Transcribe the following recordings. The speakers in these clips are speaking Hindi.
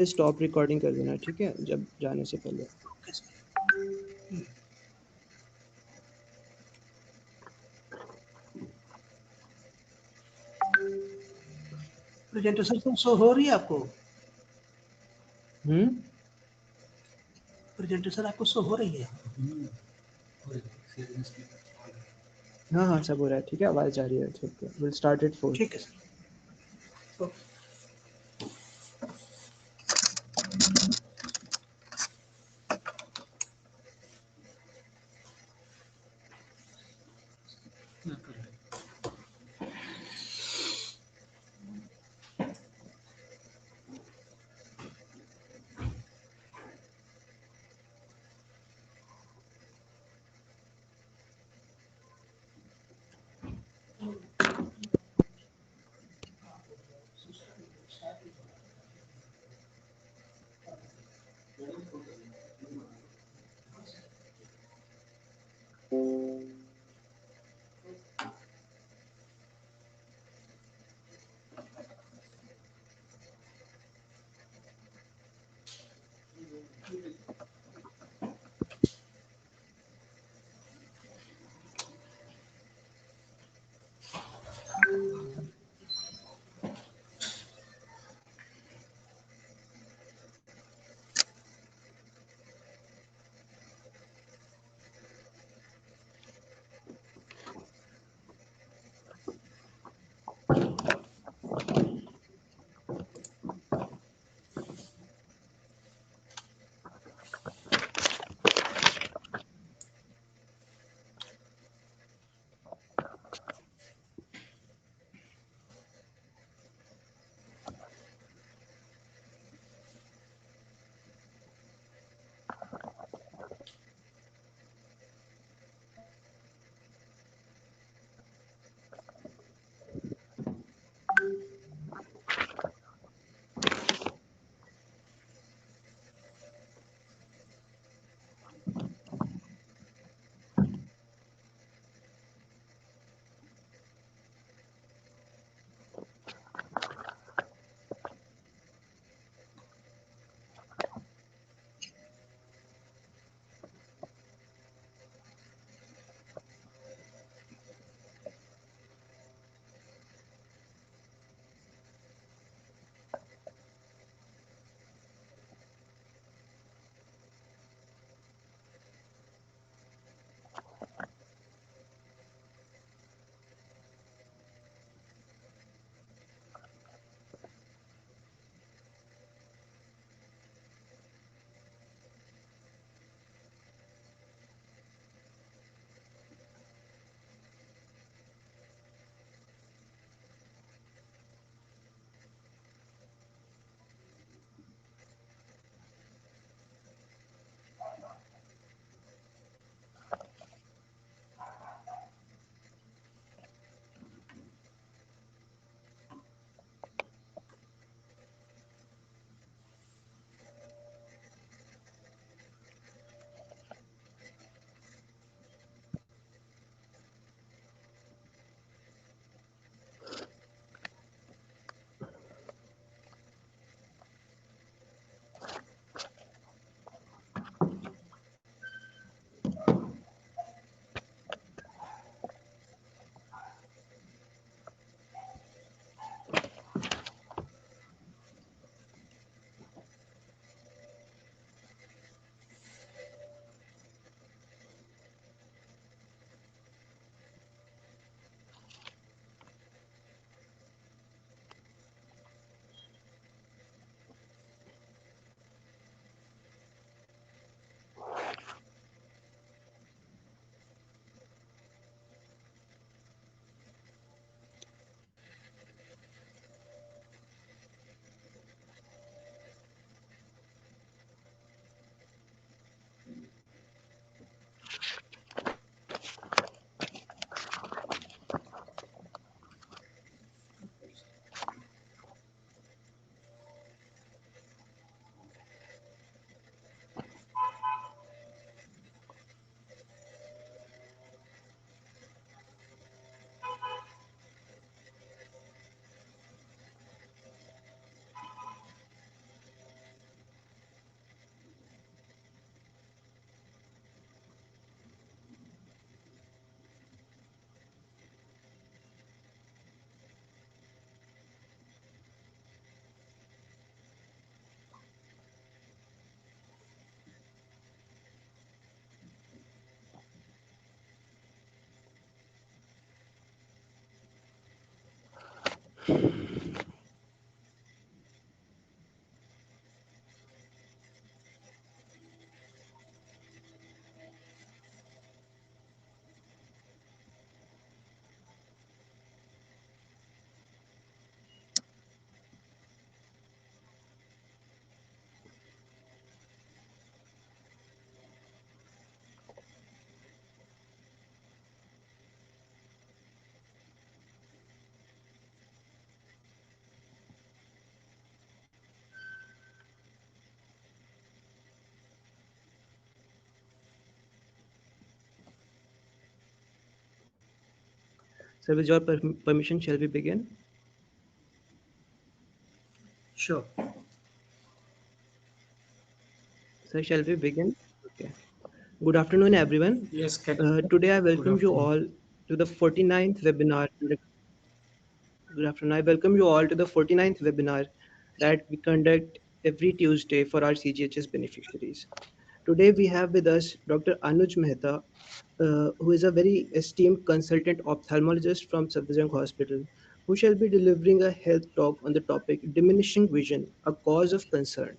स्टॉप रिकॉर्डिंग कर देना, ठीक है, जब जाने से पहले। Okay sir. प्रेजेंटेशन तो शो हो रही है आपको? प्रेजेंटेशन आपको शो हो रही है? हाँ हाँ सब हो रहा है, ठीक है, आवाज़ जा रही है, ठीक है। Will start at 4। ठीक है sir. Okay. So with your permission, shall we begin? Sure. So shall we begin? Okay. Good afternoon, everyone. Yes, can. Today I Good welcome you afternoon. all to the 49th webinar. Good afternoon. I welcome you all to the 49th webinar that we conduct every Tuesday for our CGHS beneficiaries. Today we have with us Dr. Anuj Mehta, who is a very esteemed consultant ophthalmologist from Safdarjung Hospital, who shall be delivering a health talk on the topic Diminishing Vision, a Cause of Concern.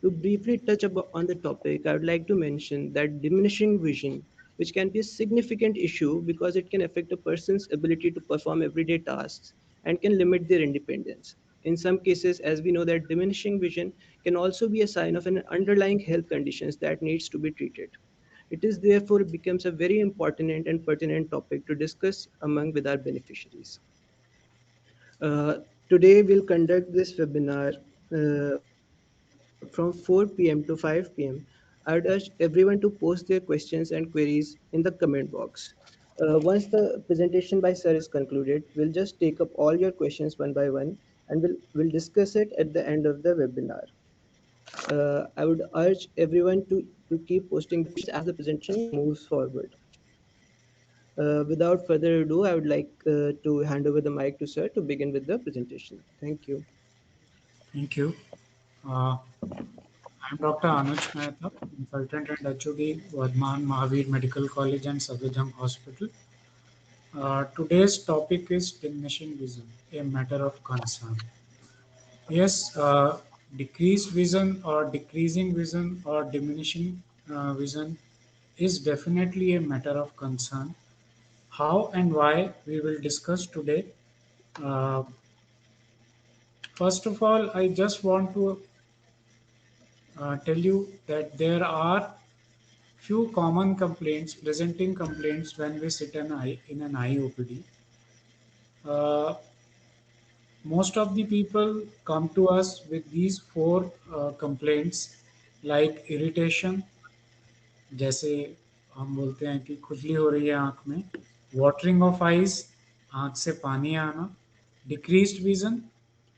To briefly touch on the topic, I would like to mention that diminishing vision, which can be a significant issue because it can affect a person's ability to perform everyday tasks and can limit their independence. In some cases, as we know that diminishing vision can also be a sign of an underlying health conditions that needs to be treated. It is therefore becomes a very important and pertinent topic to discuss among with our beneficiaries. Today we'll conduct this webinar from 4 p.m. to 5 p.m. I would urge everyone to post their questions and queries in the comment box. Once the presentation by Sir is concluded, we'll just take up all your questions one by one and we'll discuss it at the end of the webinar. I would urge everyone to keep posting the questions as the presentation moves forward. Without further ado, I would like to hand over the mic to Sir to begin with the presentation. Thank you. Thank you. Uh, I'm Dr. Anuj Mehta, consultant and HOD, Vardhman Mahavir Medical College and Safdarjung Hospital. Today's topic is diminishing vision, a matter of concern. Yes, decreased vision or decreasing vision or diminishing vision is definitely a matter of concern. How and why we will discuss today. Uh, First of all, I just want to tell you that there are few common complaints, presenting complaints when we sit in an IOPD. Uh, Most of the people come to us with these four complaints like irritation, जैसे हम बोलते हैं कि खुजली हो रही है आँख में, watering of eyes, आँख से पानी आना, decreased vision,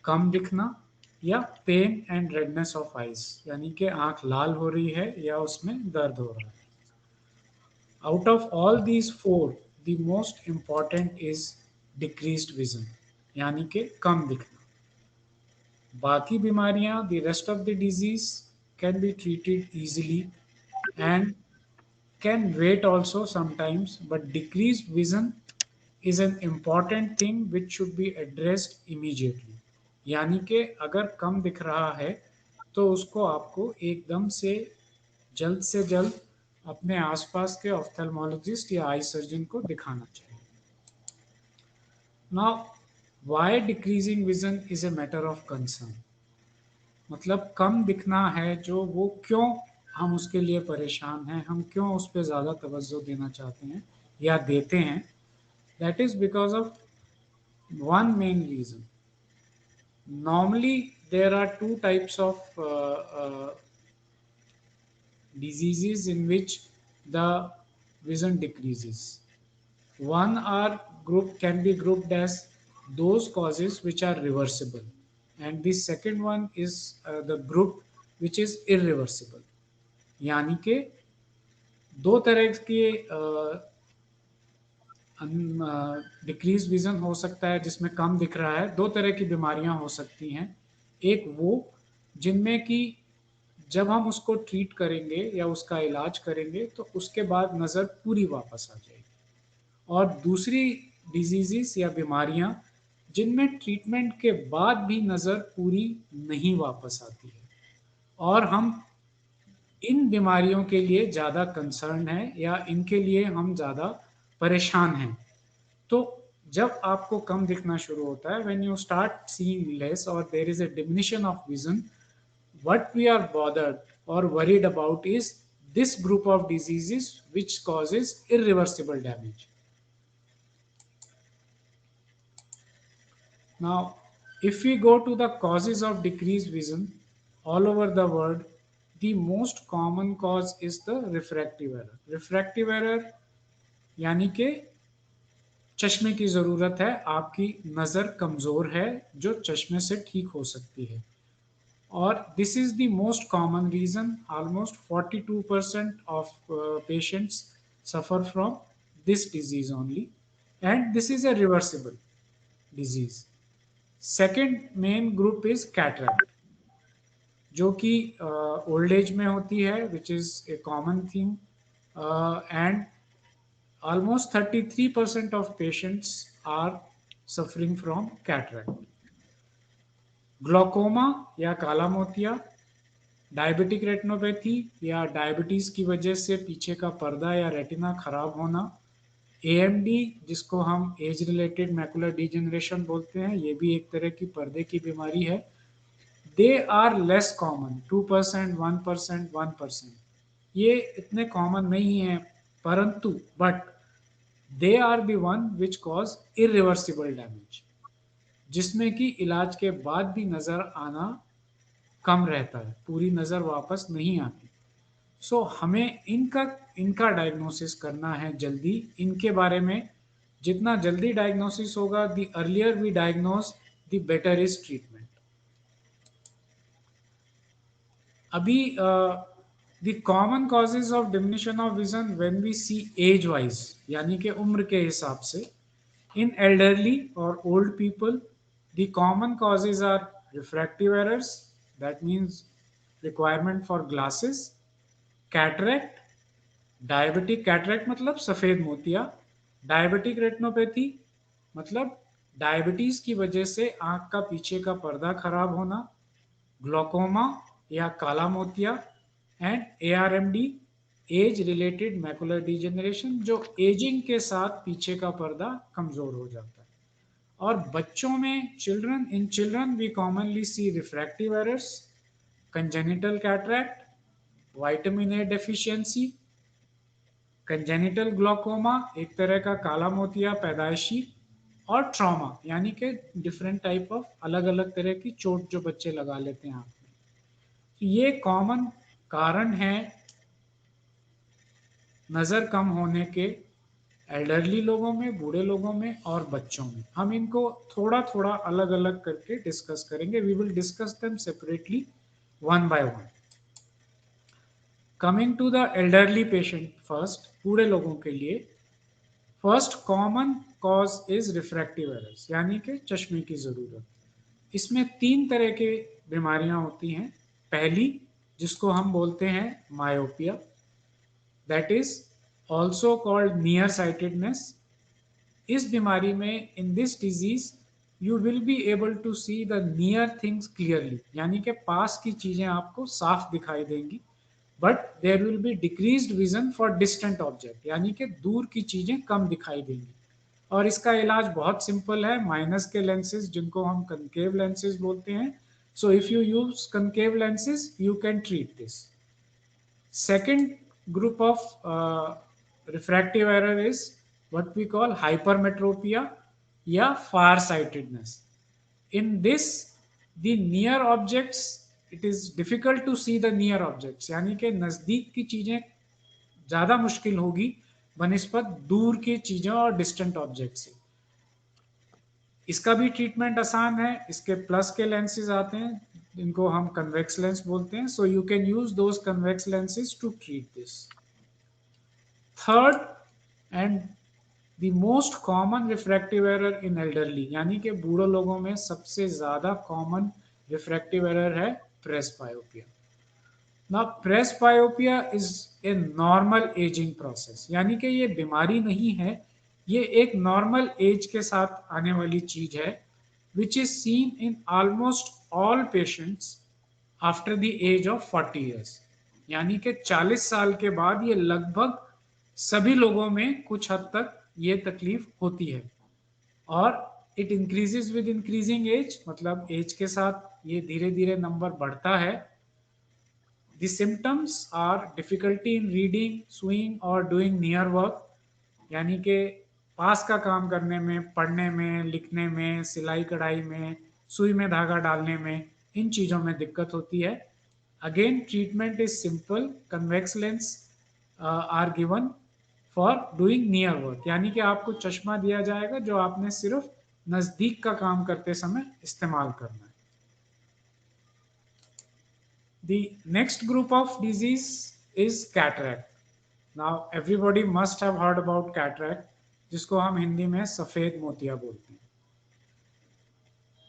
कम दिखना, या pain and redness of eyes, यानी कि आँख लाल हो रही है या उसमें दर्द हो रहा है. Out of all these four, the most important is decreased vision, यानी कि कम दिखना. बाकी बीमारियां, the rest of the disease can be treated easily and can wait also sometimes, but decreased vision is an important thing which should be addressed immediately. यानी कि अगर कम दिख रहा है तो उसको आपको एकदम से जल्द अपने आसपास के ऑफ्थेल्मोलॉजिस्ट या आई सर्जन को दिखाना चाहिए. Now why decreasing vision is a matter of concern, मतलब कम दिखना है जो, वो क्यों हम उसके लिए परेशान हैं, हम क्यों उस पर ज़्यादा तवज्जो देना चाहते हैं या देते हैं. That is because of one main reason. Normally, there are two types of diseases in which the vision decreases. One are group can be grouped as those causes which are reversible, and the second one is the group which is irreversible. यानी कि दो तरह के डिक्रीज विजन हो सकता है जिसमें कम दिख रहा है. दो तरह की बीमारियां हो सकती हैं. एक वो जिनमें कि जब हम उसको ट्रीट करेंगे या उसका इलाज करेंगे तो उसके बाद नज़र पूरी वापस आ जाएगी. और दूसरी डिजीजेस या बीमारियां जिनमें ट्रीटमेंट के बाद भी नज़र पूरी नहीं वापस आती है, और हम इन बीमारियों के लिए ज़्यादा कंसर्न हैं या इनके लिए हम ज़्यादा परेशान हैं। तो जब आपको कम दिखना शुरू होता है, when you start seeing less और there is a diminution of vision, what we are bothered or worried about is this group of diseases which causes irreversible damage. Now, if we go to the causes of decreased vision all over the world, the most common cause is the refractive error. Refractive error यानी कि चश्मे की ज़रूरत है, आपकी नज़र कमज़ोर है जो चश्मे से ठीक हो सकती है, और this is the most common reason. Almost 42% of patients suffer from this disease only, and this is a reversible disease. Second main group is cataract, जो कि old age में होती है, which is a common thing, and almost 33% of patients are suffering from cataract. Glaucoma या काला मोतिया, डायबिटिक रेटिनोपैथी या डायबिटीज की वजह से पीछे का पर्दा या रेटिना खराब होना, एएमडी जिसको हम एज रिलेटेड मैकुलर डिजेनरेशन बोलते हैं, ये भी एक तरह की पर्दे की बीमारी है। दे आर लेस कॉमन, 2%, 1%, 1%, ये इतने कॉमन नहीं है, परंतु but they are the one which cause irreversible damage, जिसमें कि इलाज के बाद भी नजर आना कम रहता है, पूरी नज़र वापस नहीं आती। सो हमें इनका डायग्नोसिस करना है जल्दी। इनके बारे में जितना जल्दी डायग्नोसिस होगा, the earlier we diagnose the better is treatment. अभी the common causes of diminution of vision when we see age wise, यानी कि उम्र के हिसाब से, इन एल्डरली और old people, the common causes are refractive errors, that means requirement for glasses, cataract, diabetic cataract मतलब सफेद मोतिया, डायबिटिक रेटिनोपैथी मतलब डायबिटीज की वजह से आंख का पीछे का पर्दा खराब होना, ग्लोकोमा या काला मोतिया, and ARMD age related macular degeneration, जो एजिंग के साथ पीछे का पर्दा कमजोर हो जाता है। और बच्चों में in children we commonly see refractive errors, congenital cataract, vitamin A deficiency, congenital glaucoma एक तरह का काला मोतिया पैदाइशी, और ट्रॉमा यानी कि डिफरेंट टाइप ऑफ अलग अलग तरह की चोट जो बच्चे लगा लेते हैं आंख में। तो ये कॉमन कारण है नज़र कम होने के एल्डरली लोगों में, बूढ़े लोगों में और बच्चों में। हम इनको थोड़ा थोड़ा अलग अलग करके डिस्कस करेंगे। We will discuss them separately one by one. Coming to the elderly patient first, बूढ़े लोगों के लिए first common cause is refractive errors, यानी कि चश्मे की ज़रूरत। इसमें 3 तरह की बीमारियां होती हैं। पहली, जिसको हम बोलते हैं myopia, that is also called near sightedness. इस बीमारी में, in this disease, you will be able to see the near things clearly, यानी कि पास की चीजें आपको साफ दिखाई देंगी, but there will be decreased vision for distant object, यानी कि दूर की चीजें कम दिखाई देंगी। और इसका इलाज बहुत सिंपल है, माइनस के लेंसेज जिनको हम कनकेव लेंसेज बोलते हैं। So if you use concave lenses you can treat this. Second group of refractive error is what we call hypermetropia या far sightedness. In this, the near objects, it is difficult to see the near objects, यानी कि नजदीक की चीजें ज्यादा मुश्किल होगी बनिस्बत दूर की चीजों और डिस्टेंट ऑब्जेक्ट से। इसका भी ट्रीटमेंट आसान है। इसके प्लस के लेंसेज आते हैं जिनको हम कन्वेक्स लेंस बोलते हैं। So you can use those convex lenses to treat this. Third and the most common refractive error in elderly, यानी कि बूढ़े लोगों में सबसे ज्यादा कॉमन रिफ्रैक्टिव एरर है प्रेसबायोपिया। ना presbyopia is a normal ageing process, यानी कि ये बीमारी नहीं है, ये एक नॉर्मल एज के साथ आने वाली चीज है। which is seen in almost all patients after the age of 40 years. यानी कि 40 साल के बाद ये लगभग सभी लोगों में कुछ हद तक ये तकलीफ होती है। और it increases with increasing age, मतलब एज के साथ ये धीरे धीरे नंबर बढ़ता है। The symptoms are difficulty in reading, sewing और डूइंग नियर वर्क, यानी कि पास का काम करने में, पढ़ने में, लिखने में, सिलाई कढ़ाई में, सुई में धागा डालने में, इन चीज़ों में दिक्कत होती है। Again treatment is simple, convex lens are given for doing near work, यानी कि आपको चश्मा दिया जाएगा जो आपने सिर्फ नजदीक का काम करते समय इस्तेमाल करना है। The next group of disease is cataract. Now everybody must have heard about cataract, जिसको हम हिंदी में सफेद मोतिया बोलते हैं।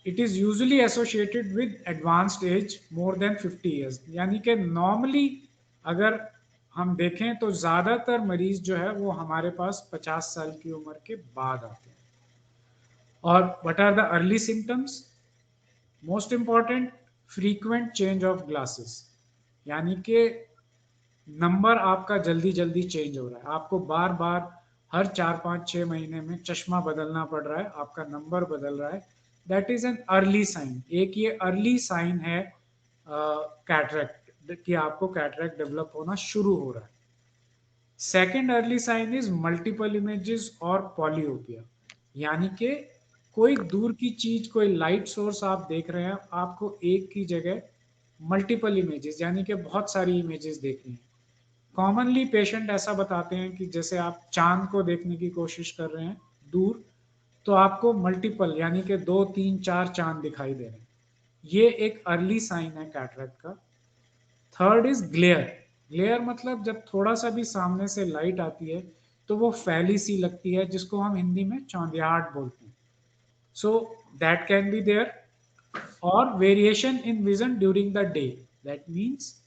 It is usually associated with advanced age more than 50 years, यानी कि नॉर्मली अगर हम देखें तो ज्यादातर मरीज जो है वो हमारे पास 50 साल की उम्र के बाद आते हैं। और what are the early symptoms? Most important, frequent change of glasses, यानी कि नंबर आपका जल्दी जल्दी चेंज हो रहा है, आपको बार बार हर 4-5-6 महीने में चश्मा बदलना पड़ रहा है, आपका नंबर बदल रहा है। That is an early sign. एक ये अर्ली साइन है कैटरेक्ट कि आपको कैटरेक्ट डेवलप होना शुरू हो रहा है। Second early sign is multiple images और पॉलियोपिया, यानी कि कोई दूर की चीज, कोई लाइट सोर्स आप देख रहे हैं, आपको एक की जगह मल्टीपल इमेजेस यानी कि बहुत सारी इमेजेस देखनी है। कॉमनली पेशेंट ऐसा बताते हैं कि जैसे आप चांद को देखने की कोशिश कर रहे हैं दूर, तो आपको मल्टीपल यानी कि 2-3-4 चांद दिखाई दे रहे हैं। ये एक अर्ली साइन है कैटरेक्ट का। Third is glare. ग्लेयर मतलब जब थोड़ा सा भी सामने से लाइट आती है तो वो फैली सी लगती है, जिसको हम हिंदी में चौंधियाहट बोलते हैं। So that can be there. और variation in vision during the day, that means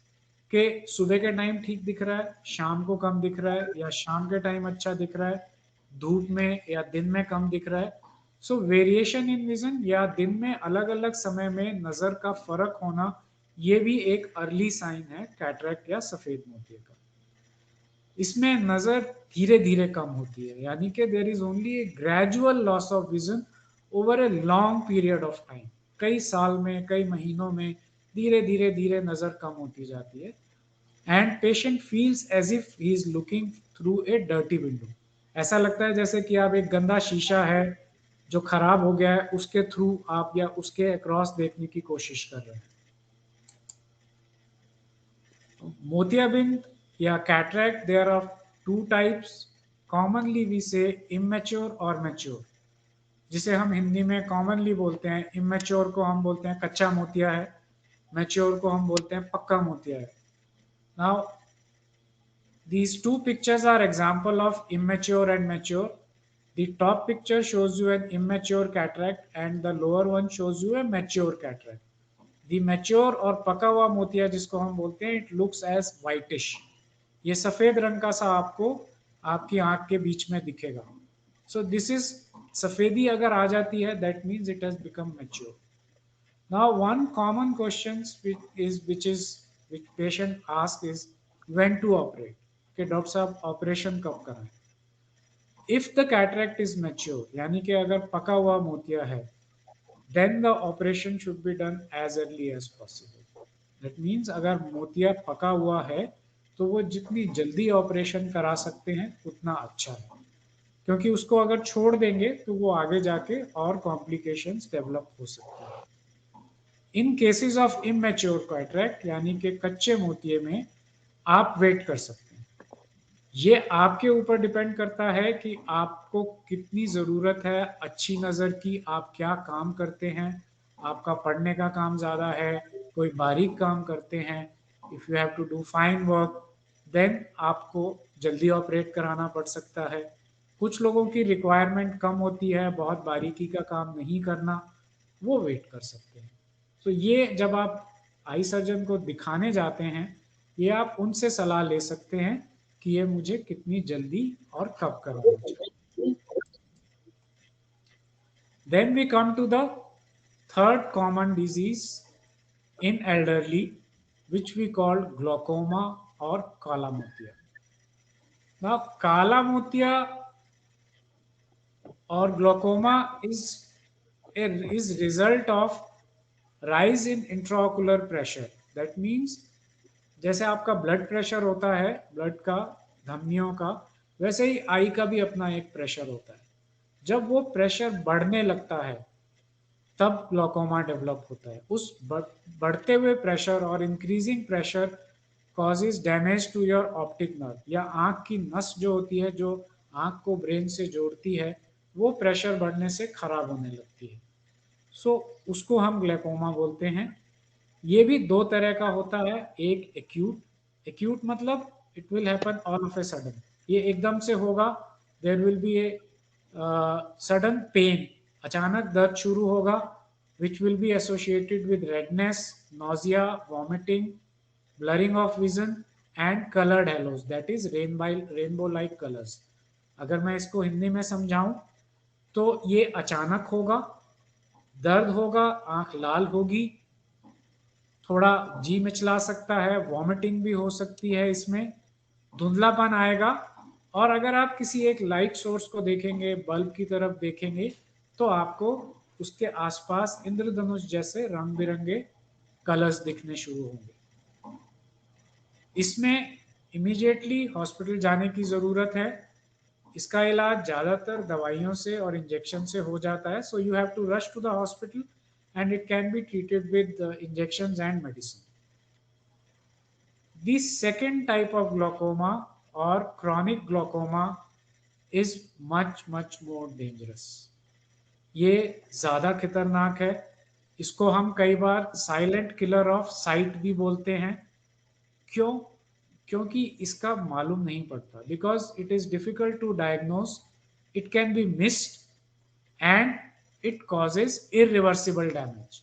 कि सुबह के टाइम ठीक दिख रहा है, शाम को कम दिख रहा है, या शाम के टाइम अच्छा दिख रहा है, धूप में या दिन में कम दिख रहा है। सो वेरिएशन इन विजन या दिन में अलग अलग समय में नजर का फर्क होना, ये भी एक अर्ली साइन है कैटरेक्ट या सफेद मोतिया का। इसमें नजर धीरे धीरे कम होती है, यानी कि there is only a gradual loss of vision over a long period of time. कई साल में, कई महीनों में धीरे धीरे धीरे नजर कम होती जाती है। And patient feels as if he is looking through a dirty window. ऐसा लगता है जैसे कि आप एक गंदा शीशा है जो खराब हो गया है, उसके थ्रू आप या उसके अक्रॉस देखने की कोशिश कर रहे हैं। मोतियाबिंद या cataract, there are two types. Commonly we say immature और मैच्योर, जिसे हम हिंदी में कॉमनली बोलते हैं इमेच्योर को हम बोलते हैं कच्चा मोतिया है, मैच्योर को हम बोलते हैं पक्का मोतिया है। Now these two pictures are example of immature and mature. The top picture shows you an immature cataract and the lower one shows you a mature cataract. The mature और पका हुआ मोतिया जिसको हम बोलते हैं, it looks as whitish. ये सफेद रंग का सा आपको आपकी आंख के बीच में दिखेगा। So this is सफेदी अगर आ जाती है, that means it has become mature. Now one common question which patient ask is when to operate, कि डॉक्टर साहब ऑपरेशन कब कराएं। If the cataract is mature, यानी कि अगर पका हुआ मोतिया है, then the operation should be done as early as possible. That means अगर मोतिया पका हुआ है तो वो जितनी जल्दी ऑपरेशन करा सकते हैं उतना अच्छा है, क्योंकि उसको अगर छोड़ देंगे तो वो आगे जाके और कॉम्प्लिकेशंस डेवलप हो सकती है। इन केसेस ऑफ इमेच्योर कैटरेक्ट यानी कि कच्चे मोतिये में आप वेट कर सकते हैं। ये आपके ऊपर डिपेंड करता है कि आपको कितनी ज़रूरत है अच्छी नज़र की, आप क्या काम करते हैं, आपका पढ़ने का काम ज़्यादा है, कोई बारीक काम करते हैं, if you have to do fine work, then आपको जल्दी ऑपरेट कराना पड़ सकता है। कुछ लोगों की रिक्वायरमेंट कम होती है, बहुत बारीकी का काम नहीं करना, वो वेट कर सकते हैं। तो ये जब आप आई सर्जन को दिखाने जाते हैं, ये आप उनसे सलाह ले सकते हैं कि ये मुझे कितनी जल्दी और कब करना चाहिए। Then we come to the third common disease in elderly, which we call glaucoma or kala motia. Now, kala motia or glaucoma is result of rise in intraocular pressure. That means जैसे आपका ब्लड प्रेशर होता है, ब्लड का, धमनियों का, वैसे ही आई का भी अपना एक प्रेशर होता है। जब वो प्रेशर बढ़ने लगता है तब ग्लोकोमा डेवलप होता है। उस बढ़ते हुए प्रेशर और increasing pressure causes damage to your optic nerve, या आंख की नस जो होती है, जो आंख को ब्रेन से जोड़ती है, वो प्रेशर बढ़ने से खराब होने लगती है। सो उसको हम ग्लैकोमा बोलते हैं। ये भी दो तरह का होता है, एक एक्यूट। एक्यूट मतलब it will happen all of a sudden, ये एकदम से होगा। There will be a sudden pain, अचानक दर्द शुरू होगा, which will be associated with redness, nausea, vomiting, blurring of vision and coloured halos, that is rainbow like colours. अगर मैं इसको हिंदी में समझाऊं तो ये अचानक होगा, दर्द होगा, आंख लाल होगी, थोड़ा जी मिचला सकता है, वॉमिटिंग भी हो सकती है, इसमें धुंधलापन आएगा। और अगर आप किसी एक लाइट सोर्स को देखेंगे, बल्ब की तरफ देखेंगे, तो आपको उसके आसपास इंद्रधनुष जैसे रंग बिरंगे कलर्स दिखने शुरू होंगे। इसमें इमीडिएटली हॉस्पिटल जाने की ज़रूरत है। इसका इलाज ज़्यादातर दवाइयों से और इंजेक्शन से हो जाता है। So you have to rush to the hospital and it can be treated with injections and medicine. The second type of glaucoma or chronic glaucoma is much more dangerous. ये ज़्यादा खतरनाक है। इसको हम कई बार साइलेंट किलर ऑफ साइट भी बोलते हैं। क्यों? क्योंकि इसका मालूम नहीं पड़ता, because it is difficult to diagnose, it can be missed and it causes irreversible damage.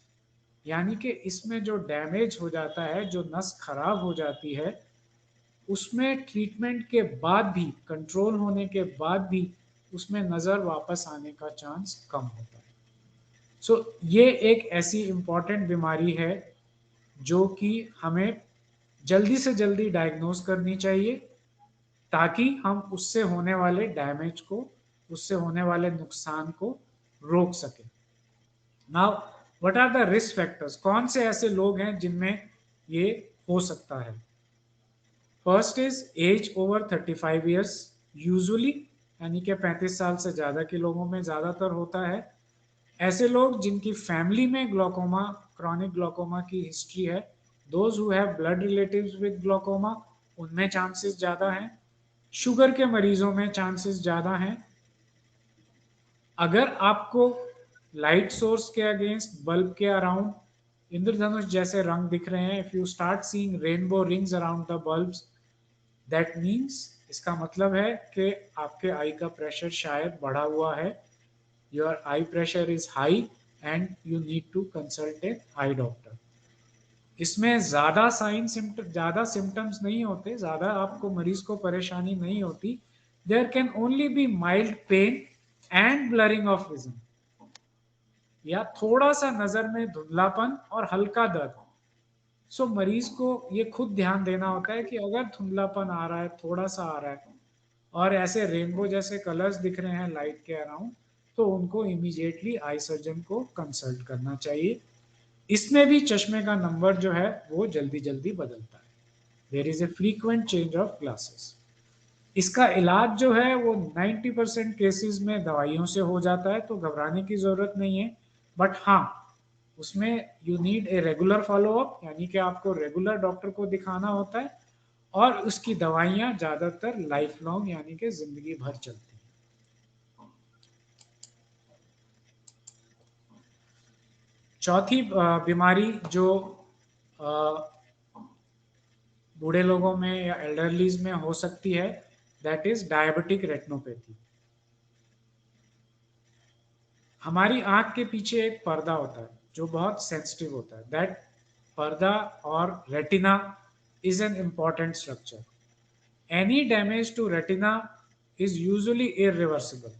यानी कि इसमें जो डैमेज हो जाता है, जो नस खराब हो जाती है, उसमें ट्रीटमेंट के बाद भी, कंट्रोल होने के बाद भी उसमें नज़र वापस आने का चांस कम होता है। सो ये एक ऐसी इम्पॉर्टेंट बीमारी है जो कि हमें जल्दी से जल्दी डायग्नोज करनी चाहिए, ताकि हम उससे होने वाले डैमेज को, उससे होने वाले नुकसान को रोक सकें। Now what are the risk factors? कौन से ऐसे लोग हैं जिनमें ये हो सकता है? First is age over 35 years, usually, यानी कि 35 साल से ज़्यादा के लोगों में ज़्यादातर होता है। ऐसे लोग जिनकी फैमिली में ग्लोकोमा, क्रॉनिक ग्लोकोमा की हिस्ट्री है, those who have blood relatives with glaucoma, उनमें चांसेस ज़्यादा हैं। शुगर के मरीजों में चांसेस ज़्यादा हैं। अगर आपको लाइट सोर्स के अगेंस्ट, बल्ब के अराउंड इंद्रधनुष जैसे रंग दिख रहे हैं, if you start seeing rainbow rings around the bulbs, that means, इसका मतलब है कि आपके आई का प्रेशर शायद बढ़ा हुआ है, your eye pressure is high and you need to consult a eye doctor. इसमें ज़्यादा ज़्यादा सिम्टम्स नहीं होते, ज़्यादा आपको मरीज को परेशानी नहीं होती। There can only be mild pain and blurring of vision, या थोड़ा सा नजर में धुंधलापन और हल्का दर्द। सो मरीज को ये खुद ध्यान देना होता है कि अगर धुंधलापन आ रहा है, थोड़ा सा आ रहा है, और ऐसे रेनबो जैसे कलर्स दिख रहे हैं लाइट के अराउंड, तो उनको इमीडिएटली आई सर्जन को कंसल्ट करना चाहिए। इसमें भी चश्मे का नंबर जो है वो जल्दी जल्दी बदलता है। There is a frequent change of glasses. इसका इलाज जो है वो 90% केसेस में दवाइयों से हो जाता है, तो घबराने की ज़रूरत नहीं है। बट हाँ, उसमें you need a regular follow up, यानी कि आपको रेगुलर डॉक्टर को दिखाना होता है, और उसकी दवाइयाँ ज़्यादातर लाइफ लॉन्ग, यानी कि ज़िंदगी भर चलती हैं। चौथी बीमारी जो बूढ़े लोगों में या एल्डरलीज में हो सकती है, दैट इज डायबिटिक रेटिनोपैथी। हमारी आंख के पीछे एक पर्दा होता है जो बहुत सेंसिटिव होता है। दैट पर्दा और retina is an important structure. Any damage to retina is usually irreversible.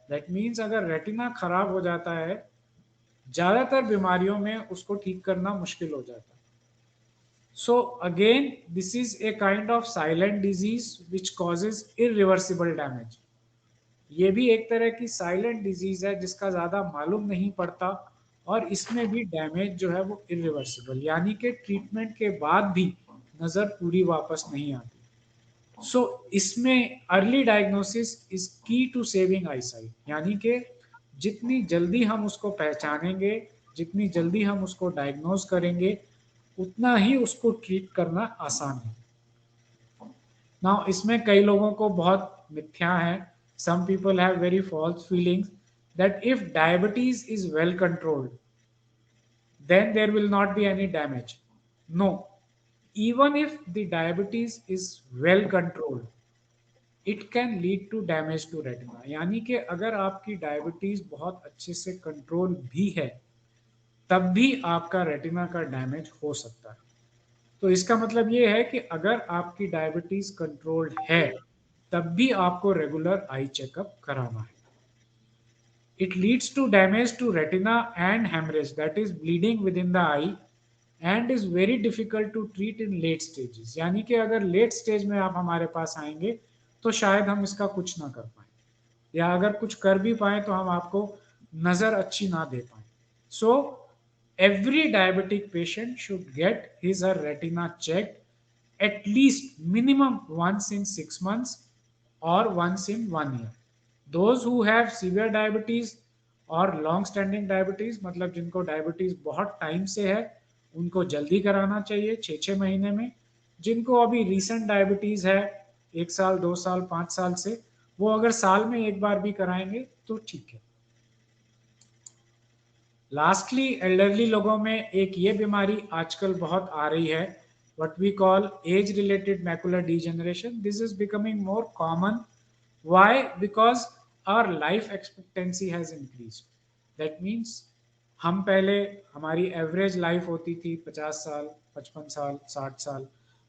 That means अगर रेटिना खराब हो जाता है ज़्यादातर बीमारियों में उसको ठीक करना मुश्किल हो जाता है। So again, this is a kind of silent disease which causes irreversible damage. ये भी एक तरह की साइलेंट डिजीज है जिसका ज़्यादा मालूम नहीं पड़ता, और इसमें भी डैमेज जो है वो इरिवर्सिबल, यानी कि ट्रीटमेंट के बाद भी नज़र पूरी वापस नहीं आती। सो इसमें अर्ली डायग्नोसिस इज की टू सेविंग आईसाइट, यानी कि जितनी जल्दी हम उसको पहचानेंगे, जितनी जल्दी हम उसको डायग्नोज करेंगे, उतना ही उसको ट्रीट करना आसान है। नाउ इसमें कई लोगों को बहुत मिथ्या है, some people have very false feelings that if diabetes is well controlled then there will not be any damage. No, even if the diabetes is well controlled, it can lead to damage to retina, यानी कि अगर आपकी डायबिटीज बहुत अच्छे से कंट्रोल भी है तब भी आपका रेटिना का डैमेज हो सकता है। तो इसका मतलब ये है कि अगर आपकी डायबिटीज कंट्रोल्ड है तब भी आपको रेगुलर आई चेकअप कराना है। It leads to damage to retina and hemorrhage, that is bleeding within the eye, and is very difficult to treat in late stages। यानी कि अगर लेट स्टेज में आप हमारे पास आएंगे तो शायद हम इसका कुछ ना कर पाए, या अगर कुछ कर भी पाए तो हम आपको नज़र अच्छी ना दे पाए। सो every diabetic patient should get his or her retina checked at least minimum once in 6 months or once in 1 year। those who have severe diabetes और लॉन्ग स्टैंडिंग डायबिटीज, मतलब जिनको डायबिटीज बहुत टाइम से है, उनको जल्दी कराना चाहिए 6-6 महीने में। जिनको अभी रिसेंट डायबिटीज है 1 साल 2 साल 5 साल से, वो अगर साल में एक बार भी कराएंगे तो ठीक है। लास्टली एल्डरली लोगों में एक ये बीमारी आजकल बहुत आ रही है, what we call age related macular degeneration. This is becoming more common. Why? Because our life expectancy has increased. That means हम पहले, हमारी एवरेज लाइफ होती थी 50 साल 55 साल 60 साल,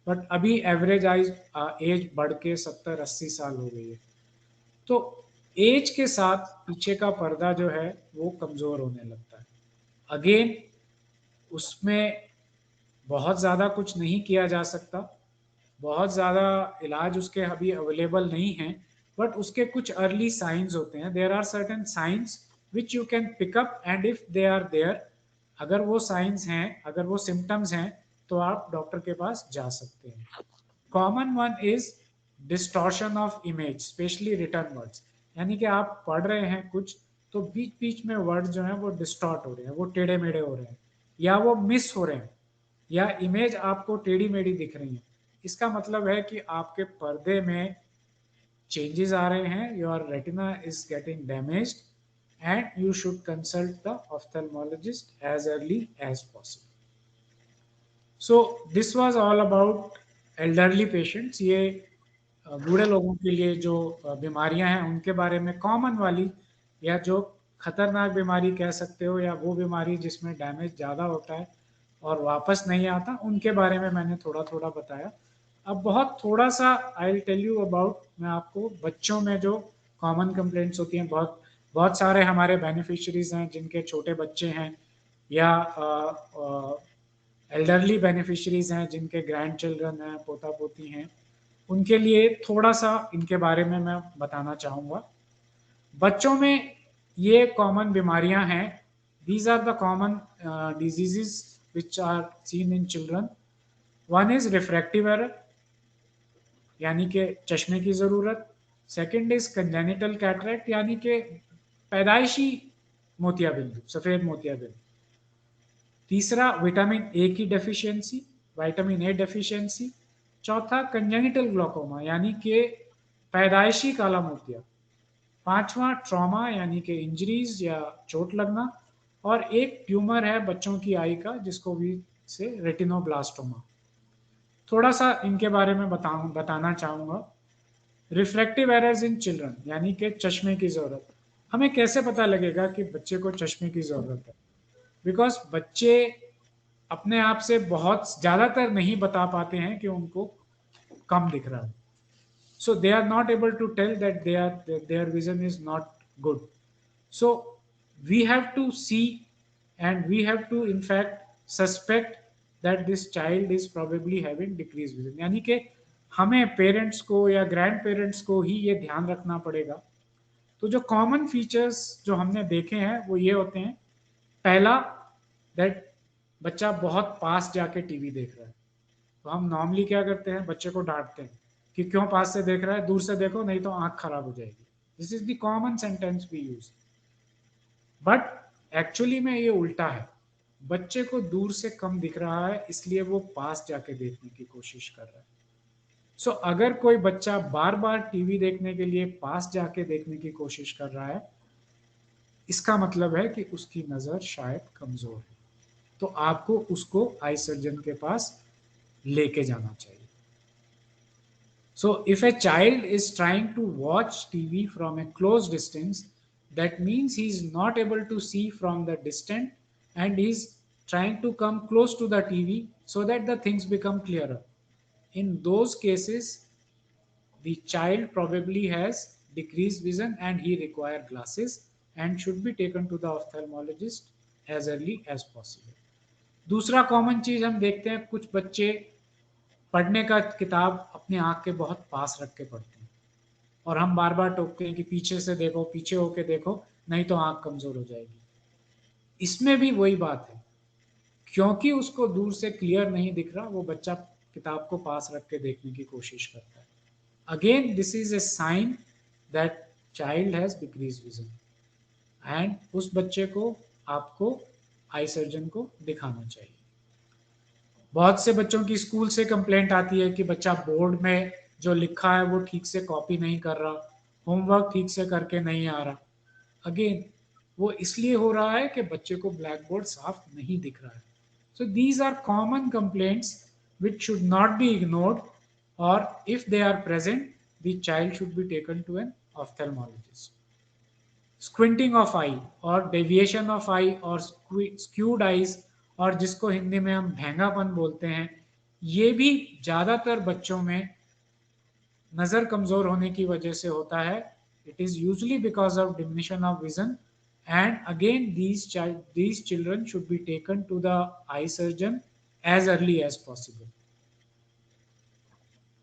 बट अभी एवरेज एज बढ़ के 70-80 साल हो गई है। तो एज के साथ पीछे का पर्दा जो है वो कमज़ोर होने लगता है। अगेन उसमें बहुत ज़्यादा कुछ नहीं किया जा सकता, बहुत ज़्यादा इलाज उसके अभी अवेलेबल नहीं हैं, बट उसके कुछ अर्ली साइंस होते हैं। There are certain signs which you can pick up, and if they are there, अगर वो साइंस हैं, अगर वो सिम्टम्स हैं, तो आप डॉक्टर के पास जा सकते हैं। Common one is distortion of image, specially written words, यानी कि आप पढ़ रहे हैं कुछ तो बीच बीच में वर्ड जो है वो डिस्टॉर्ट हो रहे हैं, वो टेढ़े मेढ़े हो रहे हैं, या वो मिस हो रहे हैं, या इमेज आपको टेढ़ी मेढ़ी दिख रही है। इसका मतलब है कि आपके पर्दे में चेंजेस आ रहे हैं, your retina is getting damaged, and you should consult the ophthalmologist as early as possible. So this was all about elderly patients. ये बूढ़े लोगों के लिए जो बीमारियां हैं उनके बारे में, कॉमन वाली या जो खतरनाक बीमारी कह सकते हो, या वो बीमारी जिसमें डैमेज ज़्यादा होता है और वापस नहीं आता, उनके बारे में मैंने थोड़ा थोड़ा बताया। अब बहुत थोड़ा सा I will tell you about, मैं आपको बच्चों में जो कॉमन कंप्लेंट्स होती हैं, बहुत बहुत सारे हमारे बेनिफिशरीज हैं जिनके छोटे बच्चे हैं, या एल्डरली बेनिफिशरीज हैं जिनके ग्रैंड चिल्ड्रन हैं, पोता पोती हैं, उनके लिए थोड़ा सा इनके बारे में मैं बताना चाहूँगा। बच्चों में ये कॉमन बीमारियां हैं। These are the common diseases which are seen in children. One is refractive error, यानी कि चश्मे की ज़रूरत। सेकंड इज कंजेनिटल कैटरेक्ट, यानी कि पैदाइशी मोतियाबिंदु, सफ़ेद मोतियाबिंदु। तीसरा विटामिन ए की डेफिशिएंसी, विटामिन ए डेफिशिएंसी। चौथा कंजेनिटल ग्लोकोमा, यानी कि पैदाइशी काला मोतिया। पांचवा ट्रॉमा, यानी कि इंजरीज या चोट लगना। और एक ट्यूमर है बच्चों की आई का जिसको भी से रेटिनोब्लास्टोमा। थोड़ा सा इनके बारे में बताना चाहूँगा। रिफ्रैक्टिव एरर्स इन चिल्ड्रन, यानी कि चश्मे की ज़रूरत। हमें कैसे पता लगेगा कि बच्चे को चश्मे की ज़रूरत है? बिकॉज बच्चे अपने आप से बहुत ज़्यादातर नहीं बता पाते हैं कि उनको कम दिख रहा है। So they are not able to tell that their vision is not good. So we have to see and we have to in fact suspect that this child is probably having decreased vision. यानी कि हमें पेरेंट्स को या ग्रैंड पेरेंट्स को ही ये ध्यान रखना पड़ेगा। तो जो कॉमन फीचर्स जो हमने देखे हैं वो ये होते हैं। पहला, दैट बच्चा बहुत पास जाके टीवी देख रहा है। तो हम नॉर्मली क्या करते हैं, बच्चे को डांटते हैं कि क्यों पास से देख रहा है, दूर से देखो नहीं तो आंख खराब हो जाएगी। This is the common sentence we use, but actually में ये उल्टा है। बच्चे को दूर से कम दिख रहा है इसलिए वो पास जाके देखने की कोशिश कर रहा है। सो अगर कोई बच्चा बार बार टीवी देखने के लिए पास जाके देखने की कोशिश कर रहा है, इसका मतलब है कि उसकी नजर शायद कमजोर है। तो आपको उसको आई सर्जन के पास लेके जाना चाहिए। So if a child is trying to watch TV from a close distance, that means he is not able to see from the distant and he is trying to come close to the TV so that the things become clearer. In those cases, the child probably has decreased vision and he require glasses and should be taken to the ophthalmologist as early as possible. दूसरा कॉमन चीज हम देखते हैं, कुछ बच्चे पढ़ने का किताब अपने आंख के बहुत पास रख के पढ़ते हैं और हम बार बार टोकते हैं कि पीछे से देखो, पीछे होके देखो, नहीं तो आंख कमजोर हो जाएगी। इसमें भी वही बात है, क्योंकि उसको दूर से क्लियर नहीं दिख रहा, वो बच्चा किताब को पास रख के देखने की कोशिश करता है। Again this is a sign that child has decrease vision and उस बच्चे को आपको आई सर्जन को दिखाना चाहिए। बहुत से बच्चों की स्कूल से कंप्लेंट आती है कि बच्चा बोर्ड में जो लिखा है वो ठीक से कॉपी नहीं कर रहा, होमवर्क ठीक से करके नहीं आ रहा। अगेन वो इसलिए हो रहा है कि बच्चे को ब्लैक बोर्ड साफ नहीं दिख रहा है। So these are common complaints which should not be ignored, और if they are present the child should be taken to an ophthalmologist. Squinting of eye और डेविएशन ऑफ आई और स्क्यूड आईज, और जिसको हिंदी में हम भेंगापन बोलते हैं, ये भी ज्यादातर बच्चों में नजर कमजोर होने की वजह से होता है। It is usually because of diminution of vision, and again these children should be taken to the eye surgeon as early as possible.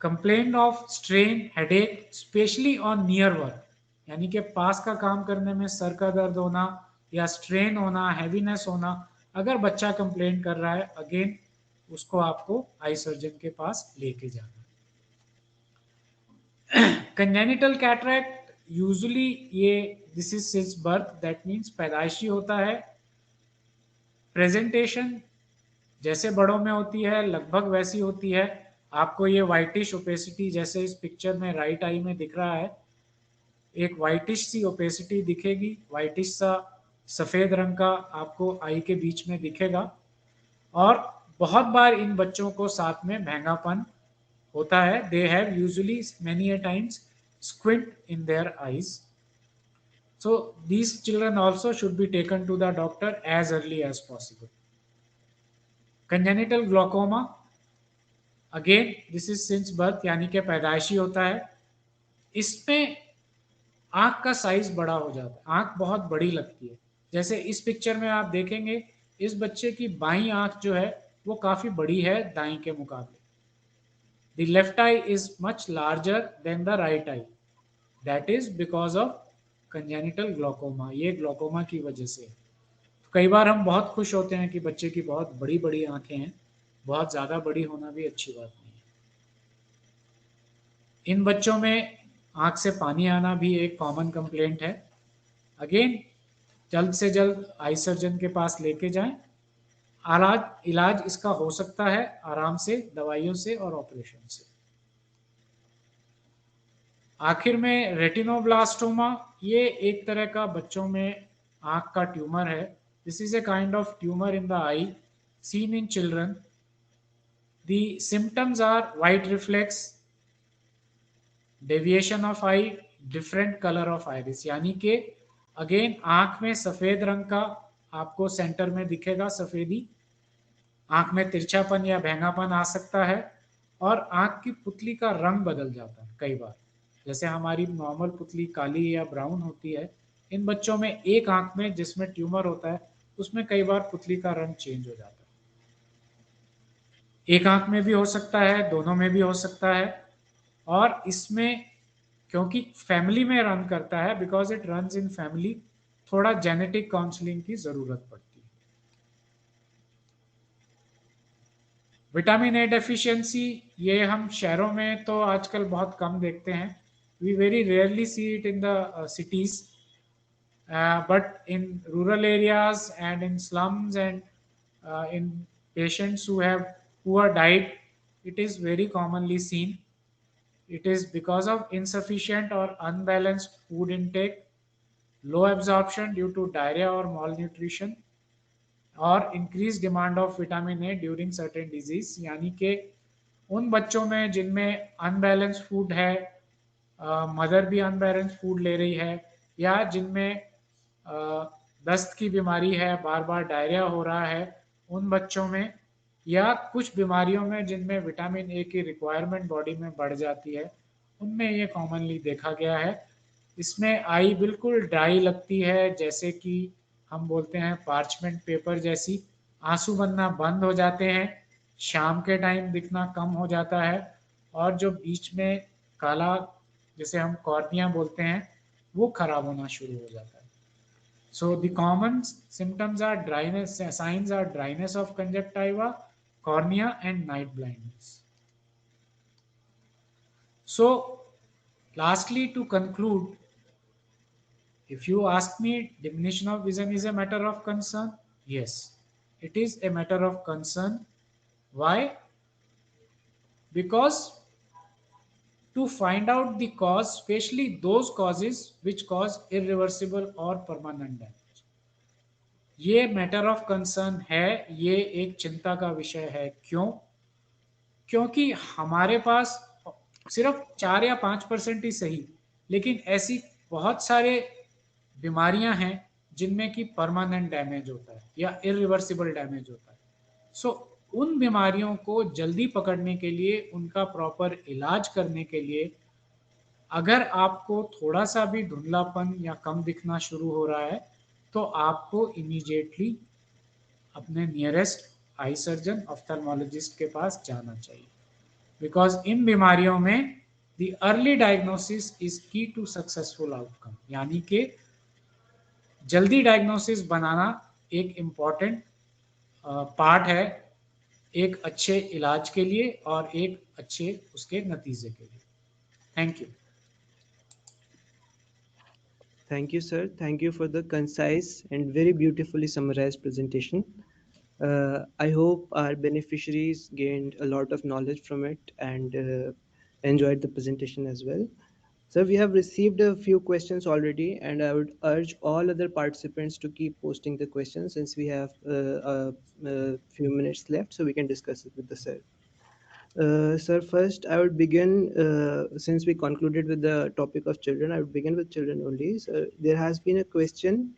Complain of strain, headache, specially on near work, यानी कि पास का काम करने में सर का दर्द होना या स्ट्रेन होना, हैवीनेस होना, अगर बच्चा कंप्लेन कर रहा है, अगेन उसको आपको आई सर्जन के पास लेके जाना। कंजेनिटल कैटरैक्ट यूजुअली ये this is since birth, that means पैदाइशी होता है। प्रेजेंटेशन जैसे बड़ों में होती है लगभग वैसी होती है। आपको ये वाइटिश ओपेसिटी जैसे इस पिक्चर में राइट आई में दिख रहा है, एक वाइटिश सी ओपेसिटी दिखेगी, वाइटिश सा सफेद रंग का आपको आई के बीच में दिखेगा। और बहुत बार इन बच्चों को साथ में महंगापन होता है। They have usually many a times squint in their eyes. So these children also should be taken to the doctor as early as possible. Congenital glaucoma, again this is since birth, यानी कि पैदाइशी होता है। इसमें आंख का साइज बड़ा हो जाता है, आंख बहुत बड़ी लगती है। जैसे इस पिक्चर में आप देखेंगे, इस बच्चे की बाईं आंख जो है वो काफी बड़ी है दाईं के मुकाबले। The left I is much larger than the right I, that is because of congenital glaucoma. ये ग्लोकोमा की वजह से। कई बार हम बहुत खुश होते हैं कि बच्चे की बहुत बड़ी बड़ी आंखें हैं, बहुत ज्यादा बड़ी होना भी अच्छी बात नहीं है। इन बच्चों में आंख से पानी आना भी एक कॉमन कंप्लेंट है। अगेन जल्द से जल्द आई सर्जन के पास लेके जाएं। इलाज इसका हो सकता है आराम से, दवाइयों से और ऑपरेशन से। आखिर में रेटिनोब्लास्टोमा, ये एक तरह का बच्चों में आंख का ट्यूमर है। This is a kind of tumour in the I seen in children. The symptoms are white reflex, deviation of eye, different color of iris, यानी कि अगेन आंख में सफेद रंग का आपको सेंटर में दिखेगा सफेदी, आंख में तिरछापन या भेंगापन आ सकता है, और आंख की पुतली का रंग बदल जाता है कई बार। जैसे हमारी नॉर्मल पुतली काली या ब्राउन होती है, इन बच्चों में एक आंख में जिसमें ट्यूमर होता है उसमें कई बार पुतली का रंग चेंज हो जाता है। एक आंख में भी हो सकता है, दोनों में भी हो सकता है। और इसमें क्योंकि फैमिली में रन करता है, because it runs in family, थोड़ा जेनेटिक काउंसलिंग की जरूरत पड़ती है। विटामिन ए डेफिशिएंसी, ये हम शहरों में तो आजकल बहुत कम देखते हैं। We very rarely see it in the cities, but in rural areas and in slums and in patients who have poor diet, it is very commonly seen. It is because of insufficient or unbalanced food intake, low absorption due to diarrhea or malnutrition, और increase demand of vitamin A during certain disease. यानी कि उन बच्चों में जिनमें अनबैलेंस फूड है, मदर भी अनबैलेंस फूड ले रही है, या जिनमें दस्त की बीमारी है, बार बार डायरिया हो रहा है, उन बच्चों में, या कुछ बीमारियों में जिनमें विटामिन ए की रिक्वायरमेंट बॉडी में बढ़ जाती है, उनमें ये कॉमनली देखा गया है। इसमें आई बिल्कुल ड्राई लगती है, जैसे कि हम बोलते हैं पार्चमेंट पेपर जैसी, आंसू बनना बंद हो जाते हैं, शाम के टाइम दिखना कम हो जाता है, और जो बीच में काला, जिसे हम कॉर्निया बोलते हैं, वो खराब होना शुरू हो जाता है। So the common symptoms are dryness, signs are dryness of conjunctiva, cornea and night blindness. So lastly, to conclude, if you ask me, diminution of vision is a matter of concern. Yes, it is a matter of concern. Why? Because to find out the cause, especially those causes which cause irreversible or permanent damage, ये मैटर ऑफ कंसर्न है, ये एक चिंता का विषय है। क्यों? क्योंकि हमारे पास सिर्फ 4 या 5% ही सही, लेकिन ऐसी बहुत सारे बीमारियां हैं जिनमें कि परमानेंट डैमेज होता है या इरिवर्सिबल डैमेज होता है। सो उन बीमारियों को जल्दी पकड़ने के लिए, उनका प्रॉपर इलाज करने के लिए, अगर आपको थोड़ा सा भी धुंधलापन या कम दिखना शुरू हो रहा है, तो आपको इमीडिएटली अपने नियरेस्ट आई सर्जन, ऑफ्थेल्मोलॉजिस्ट के पास जाना चाहिए। बिकॉज इन बीमारियों में द अर्ली डायग्नोसिस इज की टू सक्सेसफुल आउटकम, यानी कि जल्दी डायग्नोसिस बनाना एक इम्पॉर्टेंट पार्ट है एक अच्छे इलाज के लिए और एक अच्छे उसके नतीजे के लिए। Thank you. Thank you, sir. Thank you for the concise and very beautifully summarized presentation. I hope our beneficiaries gained a lot of knowledge from it and enjoyed the presentation as well. So we have received a few questions already, and I would urge all other participants to keep posting the questions since we have a few minutes left, so we can discuss it with the sir. Sir, first I would begin, since we concluded with the topic of children, I would begin with children only. So there has been a question,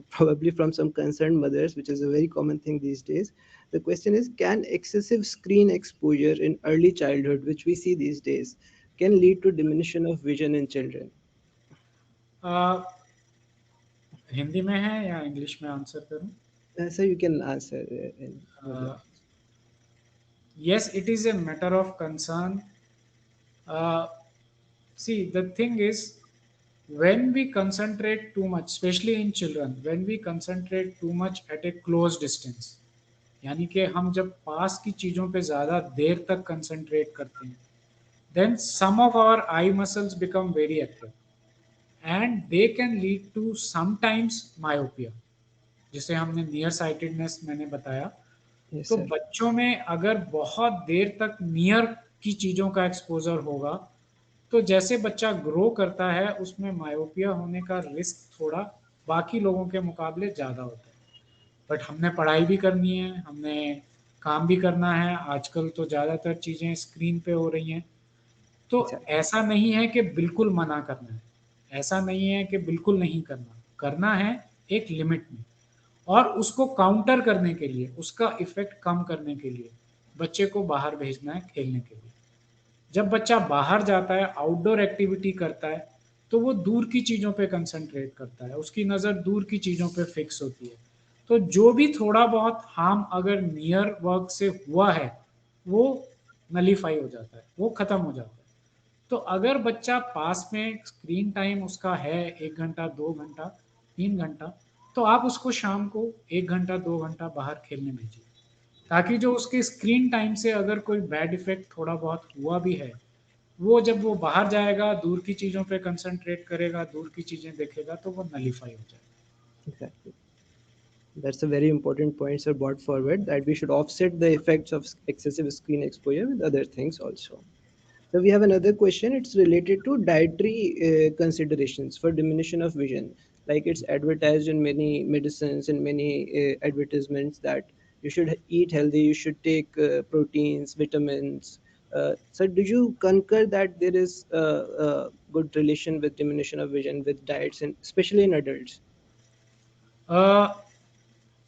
probably from some concerned mothers, which is a very common thing these days. The question is, can excessive screen exposure in early childhood, which we see these days, can lead to diminution of vision in children? Hindi में है या इंग्लिश में आंसर करूं? Sir, you can answer. Yes, it is a matter of concern. See, the thing is, when we concentrate too much, especially in children, when we concentrate too much at a close distance, यानी कि हम जब पास की चीज़ों पे ज़्यादा देर तक कंसंट्रेट करते हैं, then some of our eye muscles become very active and they can lead to sometimes myopia, जिसे हमने नियर साइटेडनेस मैंने बताया। Yes, तो sir. बच्चों में अगर बहुत देर तक नियर की चीज़ों का एक्सपोजर होगा, तो जैसे बच्चा ग्रो करता है उसमें मायोपिया होने का रिस्क थोड़ा बाकी लोगों के मुकाबले ज़्यादा होता है। बट हमने पढ़ाई भी करनी है, हमने काम भी करना है, आजकल तो ज़्यादातर चीज़ें स्क्रीन पे हो रही हैं। तो Exactly. ऐसा नहीं है कि बिल्कुल मना करना है, ऐसा नहीं है कि बिल्कुल नहीं करना, करना है एक लिमिट में। और उसको काउंटर करने के लिए, उसका इफेक्ट कम करने के लिए बच्चे को बाहर भेजना है खेलने के लिए। जब बच्चा बाहर जाता है, आउटडोर एक्टिविटी करता है, तो वो दूर की चीज़ों पे कंसंट्रेट करता है, उसकी नज़र दूर की चीज़ों पे फिक्स होती है। तो जो भी थोड़ा बहुत हार्म अगर नियर वर्क से हुआ है वो नलीफाई हो जाता है, वो खत्म हो जाता है। तो अगर बच्चा पास में स्क्रीन टाइम उसका है 1 घंटा 2 घंटा 3 घंटा, तो आप उसको शाम को 1 घंटा 2 घंटा बाहर खेलने भेजिए, ताकि जो उसके स्क्रीन टाइम से अगर कोई बैड इफेक्ट थोड़ा बहुत हुआ भी है, वो जब वो बाहर जाएगा दूर की चीज़ों पे कंसंट्रेट करेगा, दूर की चीज़ें देखेगा, तो वो नलीफाई हो जाएगा। Exactly. That's a very important point, sir, brought forward, that we should offset the effects of excessive screen exposure with other things also. So we have another question. It's related to dietary considerations for diminution of vision. Like it's advertised in many medicines and many advertisements that you should eat healthy, you should take proteins, vitamins. So do you concur that there is a good relation with diminution of vision with diets, and especially in adults?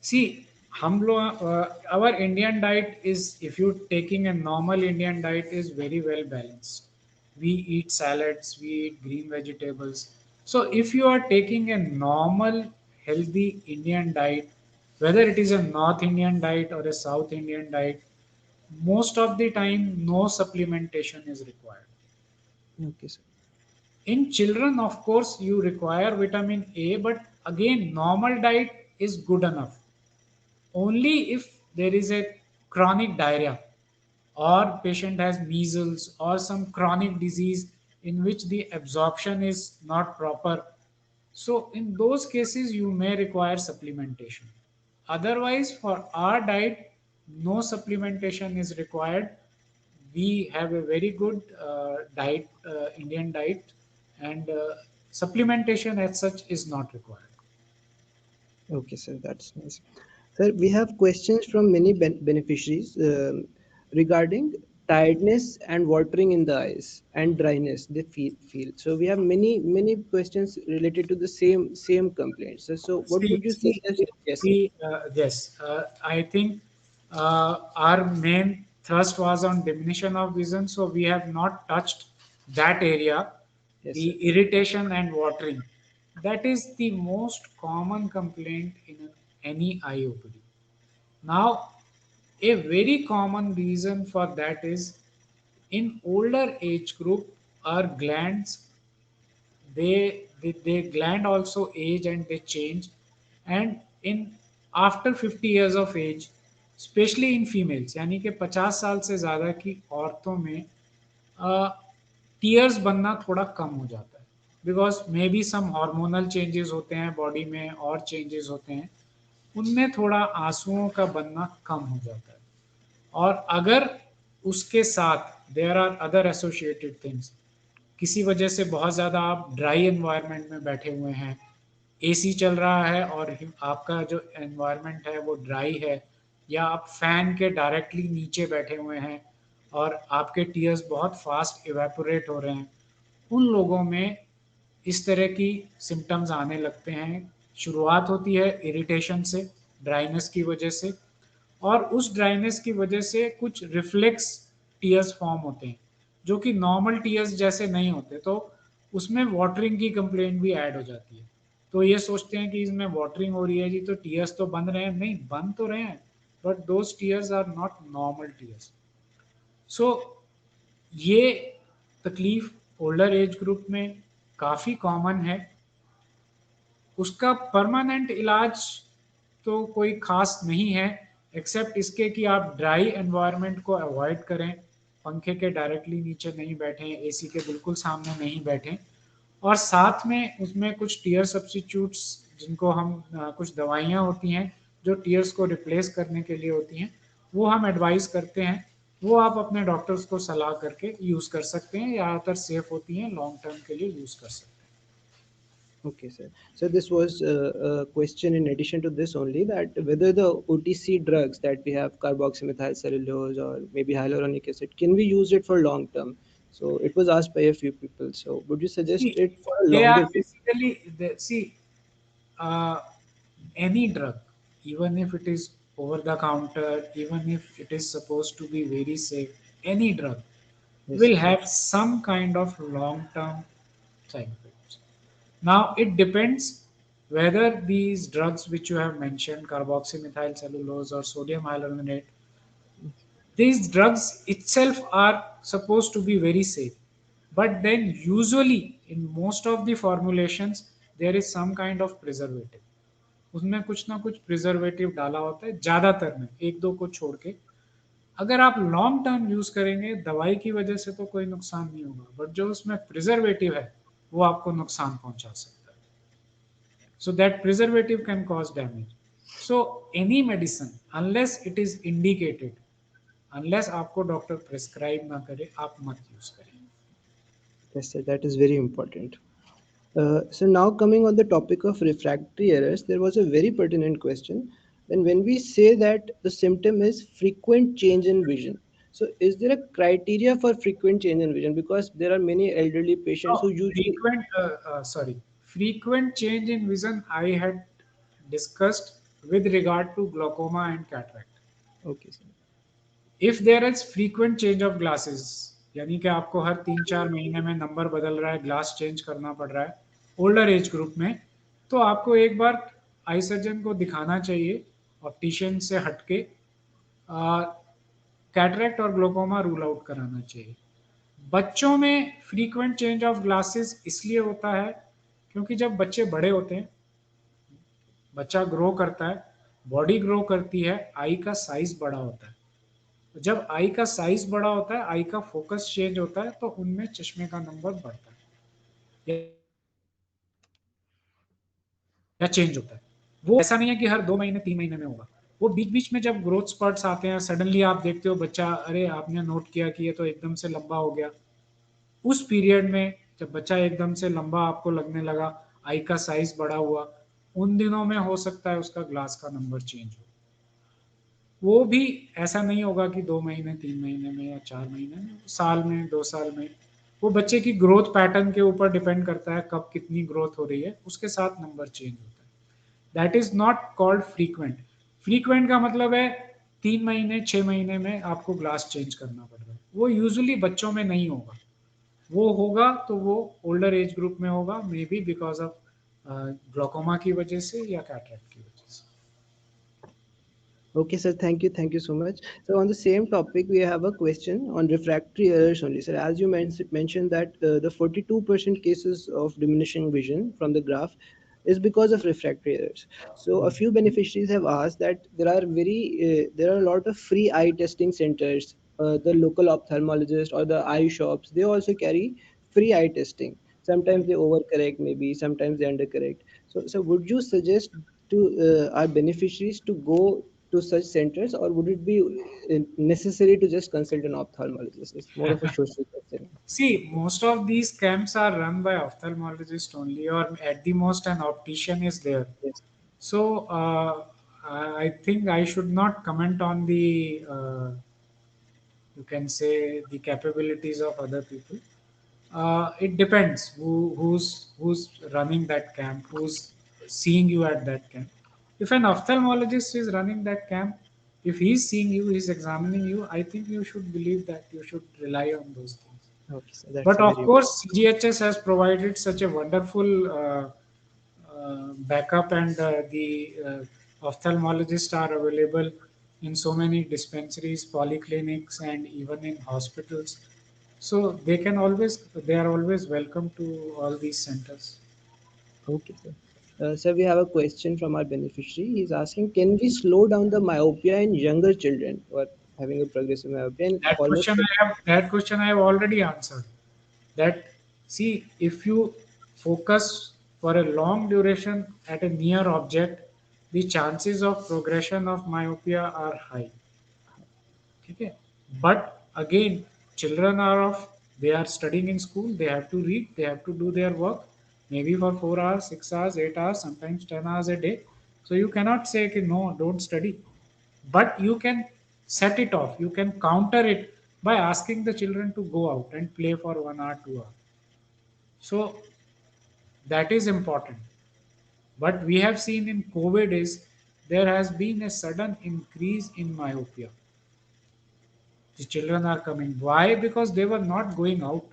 सी हम लोग our Indian diet is, if you taking a normal Indian diet, is very well balanced. We eat salads, we eat green vegetables. So if you are taking a normal healthy Indian diet, whether it is a North Indian diet or a South Indian diet, most of the time no supplementation is required. Okay, sir. In children, of course, you require vitamin A, but again, normal diet is good enough. Only if there is a chronic diarrhea, or patient has measles or some chronic disease in which the absorption is not proper, so in those cases you may require supplementation. Otherwise, for our diet, no supplementation is required. We have a very good diet, Indian diet, and supplementation as such is not required. Okay, sir, that's nice. Sir, we have questions from many beneficiaries regarding tiredness and watering in the eyes and dryness they feel. So we have many questions related to the same complaints. So what See, would you see, suggest? Yes, sir. see, yes. I think our main thrust was on diminution of vision, so we have not touched that area, Yes, the sir. irritation and watering. That is the most common complaint in any eye OPD. Now, a very common reason for that is in older age group, our glands, they gland also age and they change, and in after 50 years of age, especially in females, यानी कि 50 साल से ज़्यादा की औरतों में टीयर्स बनना थोड़ा कम हो जाता है, because may be some hormonal changes होते हैं बॉडी में और चेंजेस होते हैं, उनमें थोड़ा आंसुओं का बनना कम हो जाता है। और अगर उसके साथ there are other associated things, किसी वजह से बहुत ज़्यादा आप ड्राई एनवायरनमेंट में बैठे हुए हैं, एसी चल रहा है और आपका जो एनवायरनमेंट है वो ड्राई है, या आप फैन के डायरेक्टली नीचे बैठे हुए हैं और आपके टीयर्स बहुत फास्ट इवेपोरेट हो रहे हैं, उन लोगों में इस तरह की सिम्टम्स आने लगते हैं। शुरुआत होती है इरिटेशन से, ड्राइनेस की वजह से, और उस ड्राइनेस की वजह से कुछ रिफ्लेक्स टीयर्स फॉर्म होते हैं जो कि नॉर्मल टीयर्स जैसे नहीं होते, तो उसमें वाटरिंग की कंप्लेंट भी ऐड हो जाती है। तो ये सोचते हैं कि इसमें वाटरिंग हो रही है जी, तो टीयर्स तो बन रहे हैं, नहीं बन तो रहे हैं, but those tears are not normal tears. So ये तकलीफ ओल्डर एज ग्रुप में काफ़ी कॉमन है। उसका परमानेंट इलाज तो कोई खास नहीं है, एक्सेप्ट इसके कि आप ड्राई एनवायरनमेंट को अवॉइड करें, पंखे के डायरेक्टली नीचे नहीं बैठें, एसी के बिल्कुल सामने नहीं बैठें, और साथ में उसमें कुछ टीयर सब्स्टिट्यूट्स, जिनको हम कुछ दवाइयाँ होती हैं जो टीयर्स को रिप्लेस करने के लिए होती हैं, वो हम एडवाइस करते हैं, वो आप अपने डॉक्टर्स को सलाह करके यूज़ कर सकते हैं, ज़्यादातर सेफ होती हैं, लॉन्ग टर्म के लिए यूज़ कर सकते हैं। Okay, sir. So this was a question in addition to this only, that whether the OTC drugs that we have, carboxymethyl cellulose or maybe hyaluronic acid, can we use it for long term? So it was asked by a few people. So would you suggest See, it for a they are longer period? basically, see, uh, any drug, even if it is over the counter, even if it is supposed to be very safe, any drug Yes, will sir. have some kind of long term side effects. Now, it depends. whether these drugs which you have mentioned, carboxymethyl cellulose or sodium hyaluronate, these drugs itself are supposed to be very safe. But then usually in most of the formulations there is some kind of preservative. उसमें कुछ ना कुछ प्रिजर्वेटिव डाला होता है ज्यादातर में, एक दो को छोड़ के। अगर आप लॉन्ग टर्म यूज करेंगे दवाई की वजह से तो कोई नुकसान नहीं होगा, बट जो उसमें प्रिजर्वेटिव है वो आपको नुकसान पहुंचा सकता है। So that preservative can cause damage. So any medicine, unless it is indicated, unless आपको डॉक्टर प्रिस्क्राइब ना करे, आप मत यूज करें। Yes, sir, that is very important. So now coming on the topic of refractory errors, there was a very pertinent question. And when we say that the symptom is frequent change in vision, so is there a criteria for frequent change in vision? Because there are many elderly patients No, who usually. frequent change in vision I had discussed with regard to glaucoma and cataract. Okay, sir. If there is frequent change of glasses, यानी कि आपको हर 3-4 महीने में नंबर बदल रहा है, ग्लास चेंज करना पड़ रहा है ओल्डर एज ग्रुप में, तो आपको एक बार आई सर्जन को दिखाना चाहिए ऑप्टिशियन से हटके। कैटरेक्ट और ग्लोकोमा रूल आउट कराना चाहिए। बच्चों में फ्रीक्वेंट चेंज ऑफ ग्लासेस इसलिए होता है क्योंकि जब बच्चे बड़े होते हैं, बच्चा ग्रो करता है, बॉडी ग्रो करती है, आई का साइज बड़ा होता है। तो जब आई का साइज बड़ा होता है, आई का फोकस चेंज होता है, तो उनमें चश्मे का नंबर बढ़ता है या चेंज होता है। वो ऐसा नहीं है कि हर 2 महीने 3 महीने में होगा, वो बीच बीच में जब ग्रोथ स्पर्ट्स आते हैं, सडनली आप देखते हो बच्चा, अरे आपने नोट किया कि ये तो एकदम से लंबा हो गया। उस पीरियड में जब बच्चा एकदम से लंबा आपको लगने लगा, आई का साइज बड़ा हुआ, उन दिनों में हो सकता है उसका ग्लास का नंबर चेंज हो। वो भी ऐसा नहीं होगा कि 2 महीने 3 महीने में या 4 महीने में, साल में 2 साल में। वो बच्चे की ग्रोथ पैटर्न के ऊपर डिपेंड करता है, कब कितनी ग्रोथ हो रही है उसके साथ नंबर चेंज होता है। That is not called frequent. Frequent का मतलब है 3 महीने 6 महीने में आपको ग्लास चेंज करना पड़ रहा है, वो यूजुअली बच्चों में नहीं होगा। वो होगा तो वो ओल्डर एज ग्रुप में होगा, may be because of glaucoma की वजह से या कैटरेक्ट की वजह से। Okay, sir. Thank you. Thank you so much. So on the same topic, we have a question on refractory errors only, sir. As you mentioned that the 42% cases of diminishing vision from the graph is because of refractory errors. So a few beneficiaries have asked that there are a lot of free eye testing centers. The local ophthalmologist or the eye shops, they also carry free eye testing. Sometimes they overcorrect, maybe sometimes they undercorrect. So would you suggest to our beneficiaries to go to such centers, or would it be necessary to just consult an ophthalmologist? It's more of a social question. See, most of these camps are run by ophthalmologist only, or at the most, an optician is there. Yes. So, I think I should not comment on the, you can say, the capabilities of other people. It depends who's running that camp, who's seeing you at that camp. If an ophthalmologist is running that camp, if he's seeing you, he's examining you, I think you should believe that, you should rely on those things. Okay, so that's But a of very course, CGHS has provided such a wonderful backup, and the ophthalmologists are available in so many dispensaries, polyclinics, and even in hospitals. So they are always welcome to all these centers. okay, sir. Sir, we have a question from our beneficiary. He's asking, can we slow down the myopia in younger children who are having a progressive myopia? And almost That question I have already answered. That, see, if you focus for a long duration at a near object, the chances of progression of myopia are high. Okay, but again, children are of, they are studying in school, they have to read, they have to do their work, maybe for 4 hours, 6 hours, 8 hours, sometimes 10 hours a day. So you cannot say okay, no, don't study, but you can set it off, you can counter it by asking the children to go out and play for 1 hour 2 hours. So that is important. But we have seen in COVID is there has been a sudden increase in myopia. The children are coming. Why? Because they were not going out,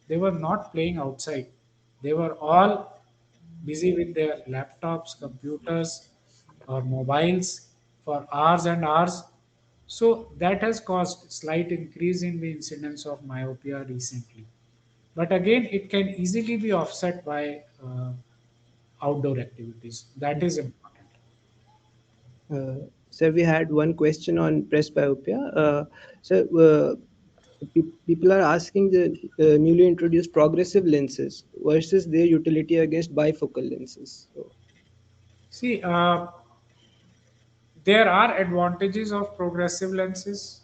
they were not playing outside, they were all busy with their laptops, computers, or mobiles for hours and hours. So that has caused slight increase in the incidence of myopia recently. But again, it can easily be offset by outdoor activities. That is important. Sir, we had one question on presbyopia. So, people are asking the newly introduced progressive lenses versus their utility against bifocal lenses. So, See, there are advantages of progressive lenses.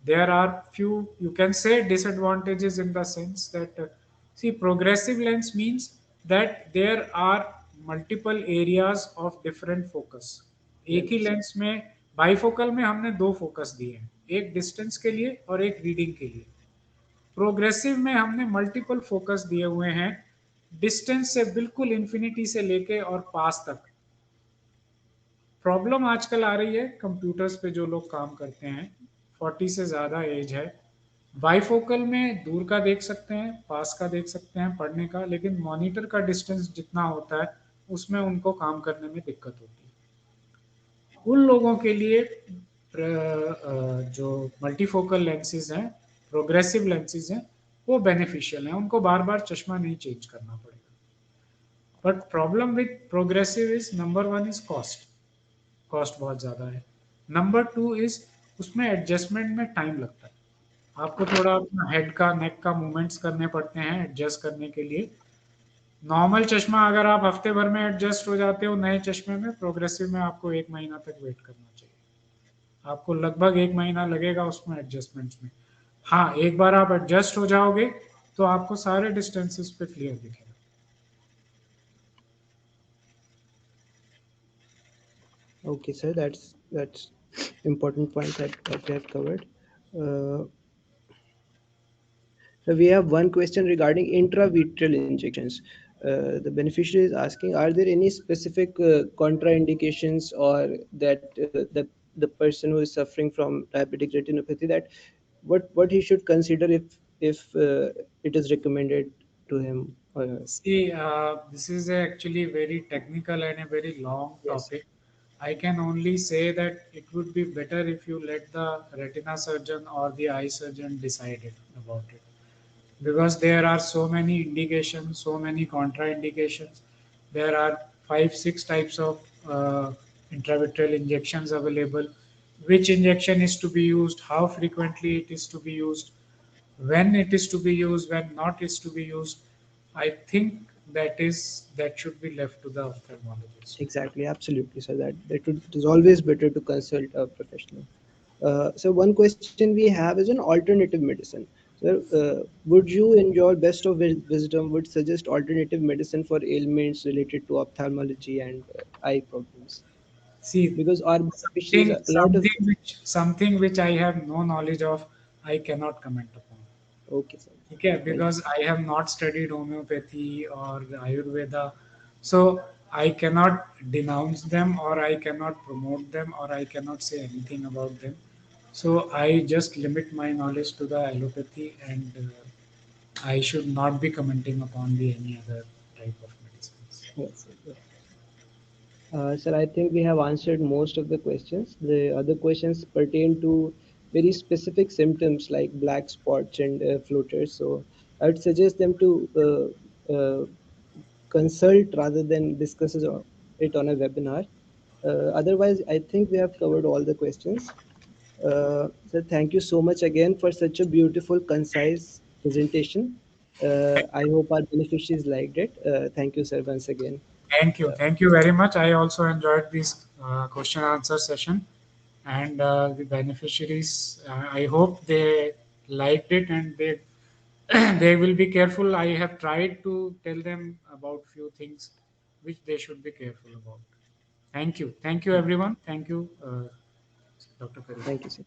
There are few, you can say, disadvantages in the sense that, see, progressive lens means that there are multiple areas of different focus. एक ही yes, लेंस में बाइफोकल में हमने दो फोकस दिए हैं, एक डिस्टेंस के लिए और एक रीडिंग के लिए. प्रोग्रेसिव में हमने मल्टीपल फोकस दिए हुए हैं, डिस्टेंस से बिल्कुल इन्फिनिटी से लेके और पास तक. प्रॉब्लम आजकल आ रही है कंप्यूटर्स पे जो लोग काम करते हैं, 40 से ज़्यादा एज है, बाइफोकल में दूर का देख सकते हैं, पास का देख सकते हैं पढ़ने का, लेकिन मॉनिटर का डिस्टेंस जितना होता है उसमें उनको काम करने में दिक्कत होती है. उन लोगों के लिए जो मल्टीफोकल लेंसेज हैं, प्रोग्रेसिव लेंसेज हैं, वो बेनिफिशियल हैं, उनको बार बार चश्मा नहीं चेंज करना पड़ेगा. But problem with progressive is, number one is cost. Cost बहुत ज़्यादा है. नंबर टू इज, उसमें एडजस्टमेंट में टाइम लगता है. आपको थोड़ा अपना हेड का, नेक का मूवमेंट्स करने पड़ते हैं एडजस्ट करने के लिए. नॉर्मल चश्मा अगर आप हफ्ते भर में एडजस्ट हो जाते हो नए चश्मे में, प्रोग्रेसिव में आपको 1 महीना तक वेट करना चाहिए. आपको लगभग 1 महीना लगेगा उसमें एडजस्टमेंट्स में. हाँ, एक बार आप एडजस्ट हो जाओगे तो आपको सारे डिस्टेंसेस पे क्लियर दिखेगा. okay, sir, that's important point that we have covered. Uh, So we have one question regarding intravitreal injections. The beneficiary is asking, are there any specific contraindications or that the person who is suffering from diabetic retinopathy, that what he should consider if it is recommended to him? See, this is actually very technical and a very long Yes, topic. I can only say that it would be better if you let the retina surgeon or the eye surgeon decide it about it, because there are so many indications, so many contraindications. There are 5, 6 types of intravitreal injections available. Which injection is to be used? How frequently it is to be used? When it is to be used? When not is to be used? I think that should be left to the ophthalmologist. exactly, absolutely. So it is always better to consult a professional. So one question we have is an alternative medicine. So, would you, in your best of wisdom, would suggest alternative medicine for ailments related to ophthalmology and eye problems? See, Because our beneficiaries, a lot of, something which I have no knowledge of, I cannot comment upon. okay, sir. Okay, Thank you. because I have not studied homeopathy or Ayurveda, so I cannot denounce them or I cannot promote them or I cannot say anything about them. So I just limit my knowledge to the allopathy, and I should not be commenting upon the any other type of medicines. Yes, yes. Sir, I think we have answered most of the questions. The other questions pertain to very specific symptoms like black spots and floaters. So I would suggest them to consult rather than discuss it on a webinar. Otherwise, I think we have covered all the questions. So thank you so much again for such a beautiful, concise presentation. I hope our beneficiaries liked it. Thank you, sir, once again. Thank you very much. I also enjoyed this question answer session, and the beneficiaries. I hope they liked it and they they will be careful. I have tried to tell them about few things which they should be careful about. Thank you everyone. Thank you, Dr. Karim. Thank you, sir.